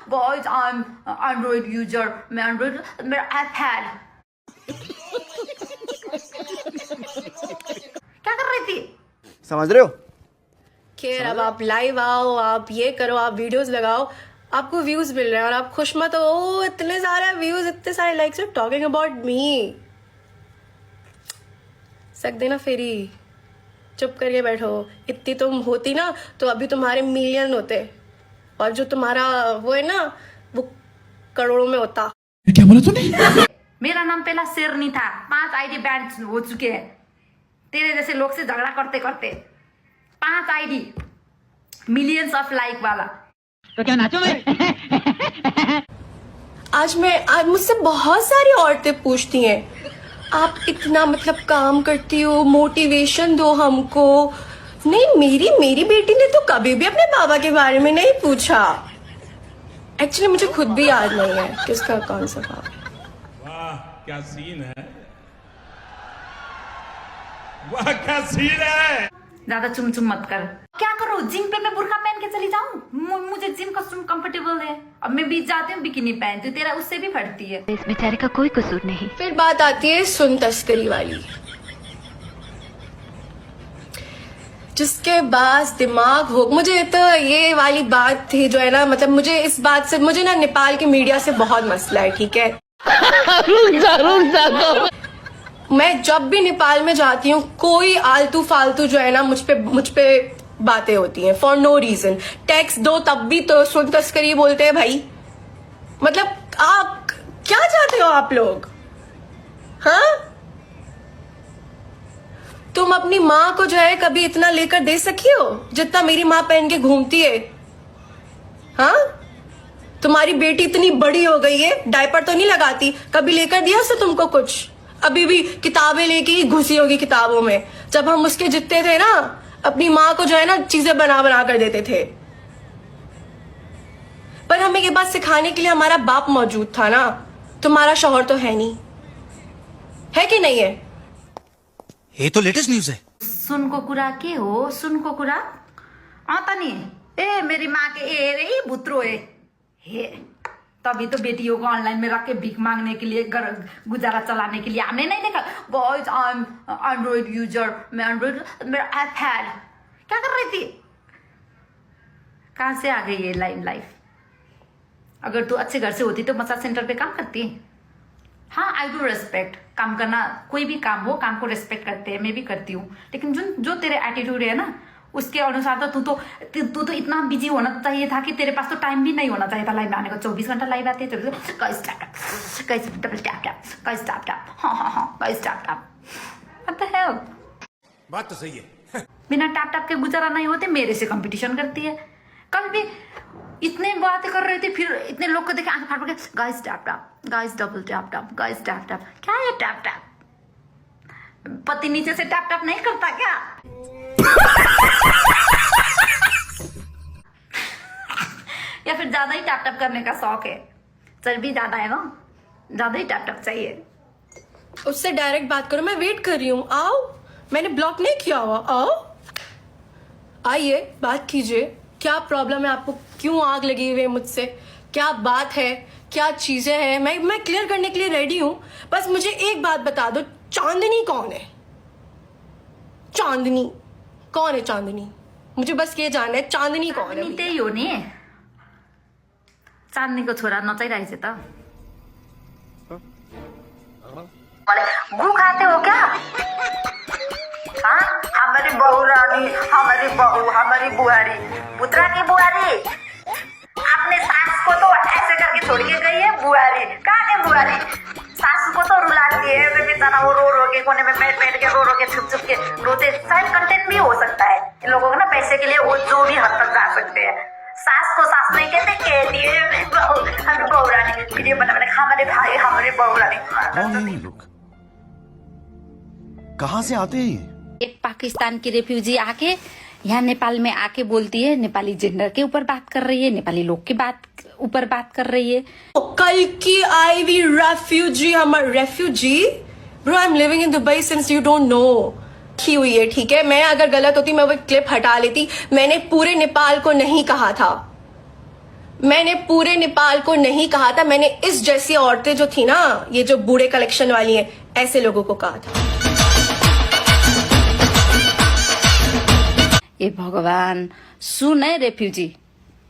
Guys I am Android user, मैं Android, मेरा iPad. क्या कर रही थी? समझ रहे हो? खैर अब आप लाइव आओ, आप ये करो, आप वीडियोस लगाओ, आपको व्यूज मिल रहे हैं और आप खुश मत हो। ओ इतने सारे व्यूज, इतने सारे लाइक्स, टॉकिंग अबाउट मी। सक देना फेरी, चुप करके बैठो। इतनी तुम होती ना तो अभी तुम्हारे मिलियन होते, और जो तुम्हारा वो है ना वो करोड़ों में होता। क्या बोला तूने? मेरा नाम पहला शेरनी था, 5 आईडी बैन हो चुके हैं तेरे जैसे लोग से झगड़ा करते करते। 5 आईडी, मिलियंस ऑफ लाइक वाला। तो क्या नाचो मैं? आज मुझसे बहुत सारी औरतें पूछती हैं, आप इतना मतलब काम करती हो, मोटिवेशन दो हमको। नहीं, मेरी बेटी ने तो कभी भी अपने बाबा के बारे में नहीं पूछा। एक्चुअली मुझे खुद भी याद नहीं है किसका कौन सा बाबा। वाह क्या सीन है, वाह क्या सीन है। ज्यादा चुम चुम मत कर। क्या करो, जिम पे मैं बुर्का पहन के चली जाऊं? मुझे जिम कॉस्ट्यूम कंफर्टेबल है। अब मैं बीच जाती हूँ बिकिनी पहनती हूँ, तेरा उससे भी फटती है। इस बेचारे का कोई कसूर नहीं। फिर बात आती है सुन तस्करी वाली, जिसके पास दिमाग हो। मुझे तो ये वाली बात थी जो है ना, मतलब मुझे इस बात से, मुझे ना नेपाल की मीडिया से बहुत मसला है, ठीक है? रुक जा। मैं जब भी नेपाल में जाती हूँ कोई आलतू फालतू जो है ना मुझ पे बातें होती हैं फॉर नो रीजन। टैक्स दो तब भी तो सुन तस्करी बोलते हैं भाई। मतलब आप क्या चाहते हो आप लोग? हाँ, तुम अपनी माँ को जो है कभी इतना लेकर दे सकी हो जितना मेरी माँ पहन के घूमती है? हाँ, तुम्हारी बेटी इतनी बड़ी हो गई है, डायपर तो नहीं लगाती, कभी लेकर दिया उसे तुमको कुछ? अभी भी किताबें लेके ही घुसी होगी किताबों में। जब हम उसके जितने थे ना, अपनी माँ को जो है ना चीजें बना बना कर देते थे। पर हमें ये बात सिखाने के लिए हमारा बाप मौजूद था ना। तुम्हारा शौहर तो है नहीं, है कि नहीं है? ये तो लेटेस्ट न्यूज है। सुन को कुरा के हो, सुन को कुरा आता नहीं। ए मेरी माँ के ए रे भुत्रो है हे। तभी तो बेटियों को ऑनलाइन में रख के भीख मांगने के लिए, घर गुजारा चलाने के लिए। हमने नहीं देखा guys I am Android user, मैं एंड्रॉइड, मेरा आईपैड। क्या कर रही थी? कहां से आ गई ये लाइफ? अगर तू अच्छे घर से होती तो मसाज सेंटर पे काम करती। हाँ, आई डू रेस्पेक्ट। काम करना, कोई भी काम हो, काम को रेस्पेक्ट करते हैं, मैं भी करती हूँ। लेकिन जो तेरे एटीट्यूड है ना, उसके अनुसार तो तू तो इतना बिजी होना चाहिए था कि तेरे पास तो टाइम भी नहीं होना चाहिए था लाइव आने का। 24 घंटा लाइव आते हैं। बात तो सही है। बिना टैप टैप के गुजारा नहीं होते। मेरे से कंपटीशन करती है। कल भी इतने बातें कर रहे थे, फिर इतने लोग को देखे आंख फाड़ के, guys tap tap, guys double tap tap, guys tap tap. क्या है टैप टैप? पति नीचे से टैप टैप नहीं करता क्या? या फिर ज्यादा ही टैप टैप करने का शौक है? चर्बी ज्यादा है ना, ज्यादा ही टैप टैप चाहिए। उससे डायरेक्ट बात करो, मैं वेट कर रही हूँ। आओ, मैंने ब्लॉक नहीं किया हुआ। आओ, आइए बात कीजिए। क्या प्रॉब्लम है आपको? क्यों आग लगी हुई है मुझसे? क्या बात है? क्या चीजें हैं? मैं क्लियर करने के लिए रेडी हूं। बस मुझे एक बात बता दो, चांदनी कौन है? चांदनी कौन है? चांदनी, मुझे बस ये जानना है, चांदनी कौन है? त्यही हो नि, चांदनीको छोरा नचाइरहेछ त। गु खाते हो क्या? हाँ, हमारी बहू रानी, हमारी बहू, हमारी बुआरी, पुत्रा की बुआरी। आपने सास को तो ऐसे करके छोड़ के गई है बुआरी। कहाँ है बुआरी? सास को तो रुलाती है, वे बेचारा वो रो रो के कोने में बैठ के रो के छुप के रोते। शायद कंटेंट भी हो सकता है इन लोगों को ना, पैसे के लिए वो जो भी हद तक जा सकते हैं। सास को सास नहीं कहते, कहती है हमारी बहू रानी। वीडियो बना हमारे भाई, हमारे बहू रानी। कौन है ये लोग? कहाँ से आते हैं? एक पाकिस्तान की रेफ्यूजी आके यहाँ नेपाल में आके बोलती है, नेपाली जेंडर के ऊपर बात कर रही है, नेपाली लोग के ऊपर बात कर रही है। कल की आई वी रेफ्यूजी, हमारे refugee bro, I am living in Dubai since you don't know की हुई है, ठीक है? मैं अगर गलत होती मैं वो क्लिप हटा लेती। मैंने पूरे नेपाल को नहीं कहा था, मैंने पूरे नेपाल को नहीं कहा था, मैंने इस जैसी औरतें जो थी ना, ये जो बूढ़े कलेक्शन वाली हैं, ऐसे लोगों को कहा था। ए भगवान, सुन है रेफ्यूजी,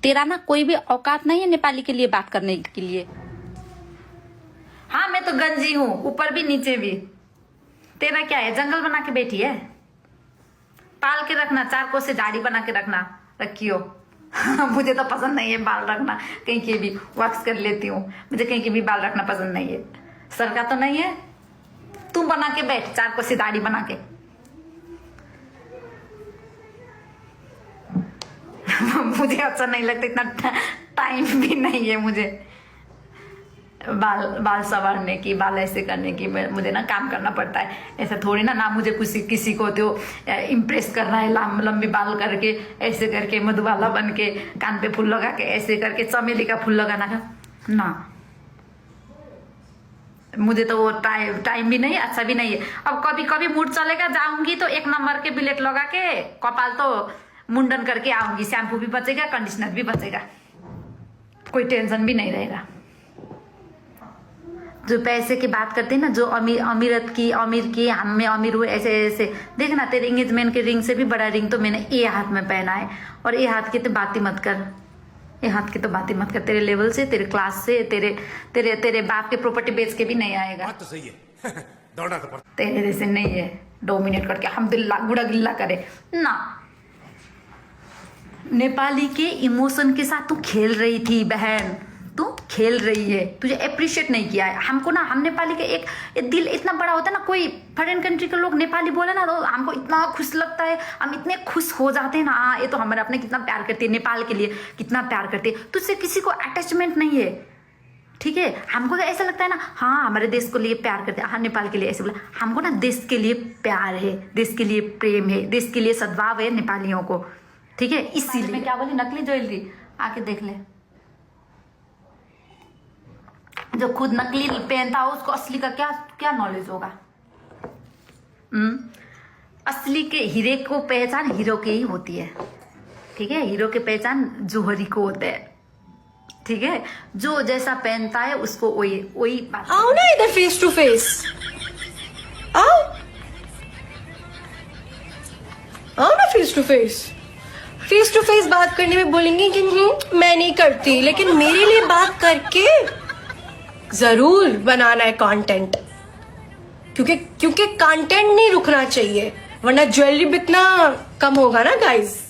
तेरा ना कोई भी औकात नहीं है नेपाली के लिए बात करने के लिए। हाँ मैं तो गंजी हूँ, ऊपर भी नीचे भी। तेरा क्या है, जंगल बना के बैठी है? पाल के रखना, 4 कोस से दाढ़ी बना के रखना, रखियो। मुझे तो पसंद नहीं है बाल रखना, कहीं के भी वॉक्स कर लेती हूँ, मुझे कहीं के भी बाल रखना पसंद नहीं है। सर का तो नहीं है, तू बना के बैठ 4 कोस से दाढ़ी बना के। मुझे अच्छा नहीं लगता, इतना टाइम भी नहीं है मुझे बाल संवारने की, बाल ऐसे करने की। मुझे ना काम करना पड़ता है, ऐसा थोड़ी ना मुझे किसी को तो इम्प्रेस करना है लंबी बाल करके, ऐसे करके मधुबाला बन के, कान पे फूल लगा के, ऐसे करके चमेली का फूल लगाना का ना। मुझे तो वो टाइम भी नहीं, अच्छा भी नहीं है। अब कभी कभी मूड चलेगा, जाऊंगी तो 1 नंबर के बिलेट लगा के कपाल तो मुंडन करके आऊंगी, शैम्पू भी बचेगा, कंडीशनर भी बचेगा, कोई टेंशन भी नहीं रहेगा। जो पैसे की बात करते हैं ना, जो अमीर की हम में अमीर हुए, ऐसे ऐसे देखना, तेरे एंगेजमेंट के रिंग से भी बड़ा रिंग तो मैंने ये हाथ में पहना है, और ये हाथ की तो बात ही मत कर, ये हाथ की तो बात ही मत कर। तेरे लेवल से, तेरे क्लास से, तेरे बाप के प्रॉपर्टी बेच के भी नहीं आएगा। बात तो सही है। दौड़ना तो पड़ता। तेरे जैसे नहीं है डोमिनेट करके हम गुड़ा गिल्ला करे ना। नेपाली के इमोशन के साथ तू खेल रही थी बहन, तू खेल रही है, तुझे अप्रिशिएट नहीं किया है। हमको ना, हम नेपाली के एक दिल इतना बड़ा होता है ना, कोई फॉरेन कंट्री के लोग नेपाली बोले ना तो हमको इतना खुश लगता है, हम इतने खुश हो जाते हैं ना। ये तो हमारे अपने कितना प्यार करते हैं, नेपाल के लिए कितना प्यार करते हैं। तुझसे किसी को अटैचमेंट नहीं है, ठीक है। हमको तो ऐसा लगता है ना, हाँ हमारे देश को लिए प्यार करते हैं, हाँ नेपाल के लिए ऐसे बोला। हमको ना देश के लिए प्यार है, देश के लिए प्रेम है, देश के लिए सद्भाव है नेपालियों को, ठीक है। इसीलिए मैं क्या बोली, नकली ज्वेलरी आके देख ले। जो खुद नकली पहनता हो उसको असली का क्या नॉलेज होगा। असली के हीरे को पहचान हीरो की ही होती है, ठीक है। हीरो की पहचान जौहरी को होता है, ठीक है। जो जैसा पहनता है उसको वही बात। आओ ना इधर फेस टू फेस, आओ ना फेस टू फेस बात करने में बोलेंगे कि मैं नहीं करती, लेकिन मेरे लिए बात करके जरूर बनाना है कंटेंट, क्योंकि कंटेंट नहीं रुकना चाहिए, वरना ज्वेलरी बिकना कम होगा ना गाइस।